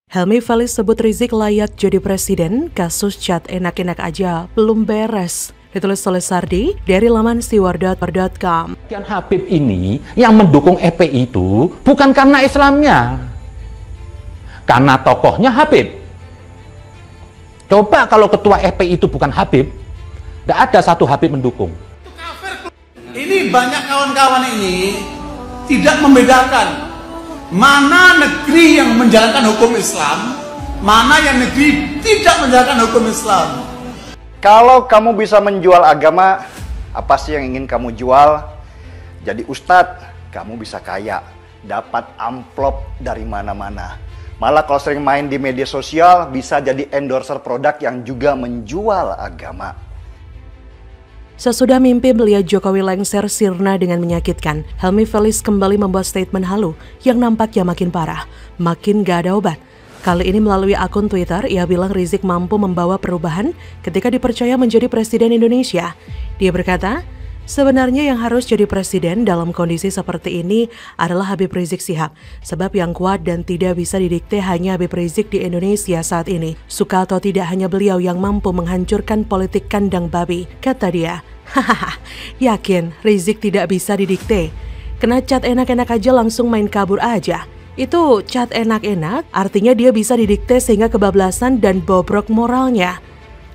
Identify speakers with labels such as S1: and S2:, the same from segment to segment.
S1: Helmi Feliz sebut Rizik layak jadi presiden, kasus chat enak-enak aja belum beres. Ditulis oleh Sardi dari laman siwar.com.
S2: Habib ini yang mendukung FPI itu bukan karena Islamnya, karena tokohnya Habib. Coba kalau ketua FPI itu bukan Habib, tidak ada satu Habib mendukung.
S3: Ini banyak kawan-kawan ini tidak membedakan mana negeri yang menjalankan hukum Islam, mana yang negeri tidak menjalankan hukum Islam.
S4: Kalau kamu bisa menjual agama, apa sih yang ingin kamu jual? Jadi ustadz, kamu bisa kaya, dapat amplop dari mana-mana. Malah kalau sering main di media sosial, bisa jadi endorser produk yang juga menjual agama.
S1: Sesudah mimpi melihat Jokowi lengser sirna dengan menyakitkan, Helmi Feliz kembali membuat statement halu yang nampaknya makin parah, makin gak ada obat. Kali ini melalui akun Twitter, ia bilang Rizik mampu membawa perubahan ketika dipercaya menjadi presiden Indonesia. Dia berkata, sebenarnya yang harus jadi presiden dalam kondisi seperti ini adalah Habib Rizik Syihab, sebab yang kuat dan tidak bisa didikte hanya Habib Rizik di Indonesia saat ini. Suka atau tidak, hanya beliau yang mampu menghancurkan politik kandang babi, kata dia. Hahaha, yakin Rizik tidak bisa didikte? Kena cat enak-enak aja langsung main kabur aja. Itu cat enak-enak artinya dia bisa didikte sehingga kebablasan dan bobrok moralnya.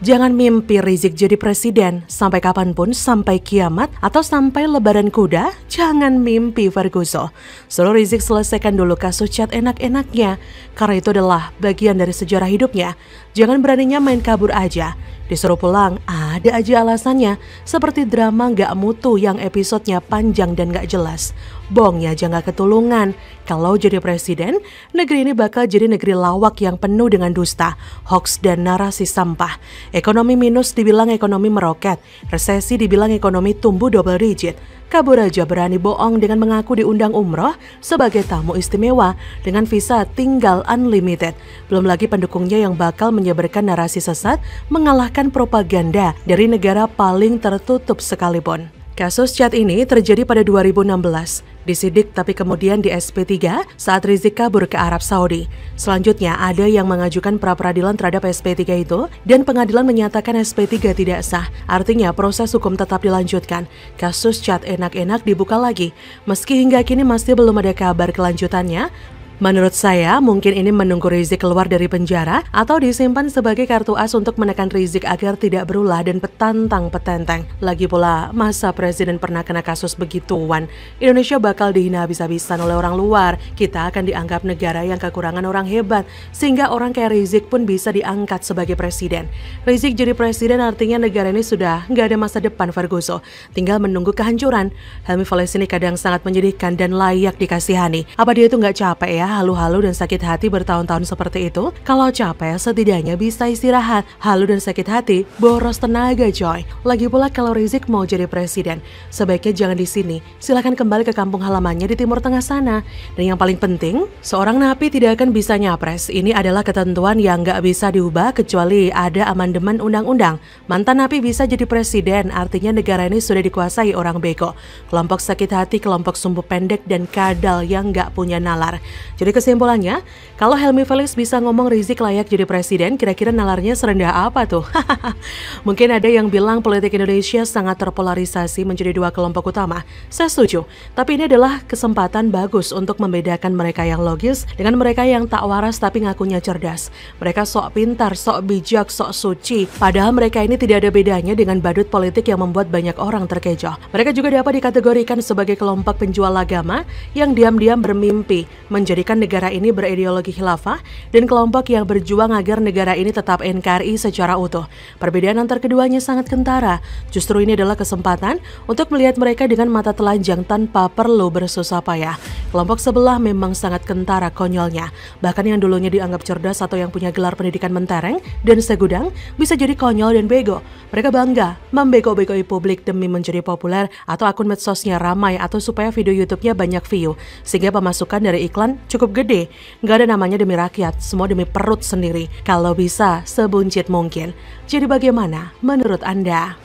S1: Jangan mimpi Rizik jadi presiden sampai kapanpun, sampai kiamat atau sampai lebaran kuda. Jangan mimpi, Ferguson. Suruh Rizik selesaikan dulu kasus chat enak-enaknya, karena itu adalah bagian dari sejarah hidupnya. Jangan beraninya main kabur aja. Disuruh pulang, ada aja alasannya. Seperti drama gak mutu yang episodenya panjang dan gak jelas. Bongnya aja gak ketulungan. Kalau jadi presiden, negeri ini bakal jadi negeri lawak yang penuh dengan dusta, hoax dan narasi sampah. Ekonomi minus dibilang ekonomi meroket, resesi dibilang ekonomi tumbuh double digit. Kabur aja berani bohong dengan mengaku diundang umroh sebagai tamu istimewa dengan visa tinggal unlimited. Belum lagi pendukungnya yang bakal menyebarkan narasi sesat, mengalahkan propaganda dari negara paling tertutup sekalipun. Kasus chat ini terjadi pada 2016, disidik tapi kemudian di SP3 saat Rizik kabur ke Arab Saudi. Selanjutnya ada yang mengajukan pra-peradilan terhadap SP3 itu dan pengadilan menyatakan SP3 tidak sah. Artinya proses hukum tetap dilanjutkan. Kasus chat enak-enak dibuka lagi, meski hingga kini masih belum ada kabar kelanjutannya. Menurut saya, mungkin ini menunggu Rizik keluar dari penjara atau disimpan sebagai kartu as untuk menekan Rizik agar tidak berulah dan petantang-petenteng. Lagi pula, masa presiden pernah kena kasus begituan? Indonesia bakal dihina habis-habisan oleh orang luar. Kita akan dianggap negara yang kekurangan orang hebat, sehingga orang kayak Rizik pun bisa diangkat sebagai presiden. Rizik jadi presiden artinya negara ini sudah nggak ada masa depan, Ferguson. Tinggal menunggu kehancuran. Helmi Feliz ini kadang sangat menyedihkan dan layak dikasihani. Apa dia itu nggak capek ya? Halu-halu dan sakit hati bertahun-tahun seperti itu? Kalau capek, setidaknya bisa istirahat. Halu dan sakit hati, boros tenaga coy. Lagi pula kalau Rizik mau jadi presiden, sebaiknya jangan di sini. Silahkan kembali ke kampung halamannya di Timur Tengah sana. Dan yang paling penting, seorang napi tidak akan bisa nyapres. Ini adalah ketentuan yang nggak bisa diubah kecuali ada amandemen undang-undang. Mantan napi bisa jadi presiden, artinya negara ini sudah dikuasai orang bego. Kelompok sakit hati, kelompok sumbu pendek, dan kadal yang nggak punya nalar. Jadi kesimpulannya, kalau Helmi Feliz bisa ngomong Rizik layak jadi presiden, kira-kira nalarnya serendah apa tuh? Mungkin ada yang bilang politik Indonesia sangat terpolarisasi menjadi dua kelompok utama. Saya setuju, tapi ini adalah kesempatan bagus untuk membedakan mereka yang logis dengan mereka yang tak waras tapi ngakunya cerdas. Mereka sok pintar, sok bijak, sok suci. Padahal mereka ini tidak ada bedanya dengan badut politik yang membuat banyak orang terkecoh. Mereka juga dapat dikategorikan sebagai kelompok penjual agama yang diam-diam bermimpi menjadikan negara ini berideologi khilafah dan kelompok yang berjuang agar negara ini tetap NKRI secara utuh. Perbedaan antar keduanya sangat kentara. Justru ini adalah kesempatan untuk melihat mereka dengan mata telanjang tanpa perlu bersusah payah. Kelompok sebelah memang sangat kentara konyolnya. Bahkan yang dulunya dianggap cerdas atau yang punya gelar pendidikan mentereng dan segudang bisa jadi konyol dan bego. Mereka bangga membego-begoi publik demi menjadi populer atau akun medsosnya ramai atau supaya video YouTube-nya banyak view. Sehingga pemasukan dari iklan cukup gede. Nggak ada namanya demi rakyat, semua demi perut sendiri. Kalau bisa, sebuncit mungkin. Jadi bagaimana menurut Anda?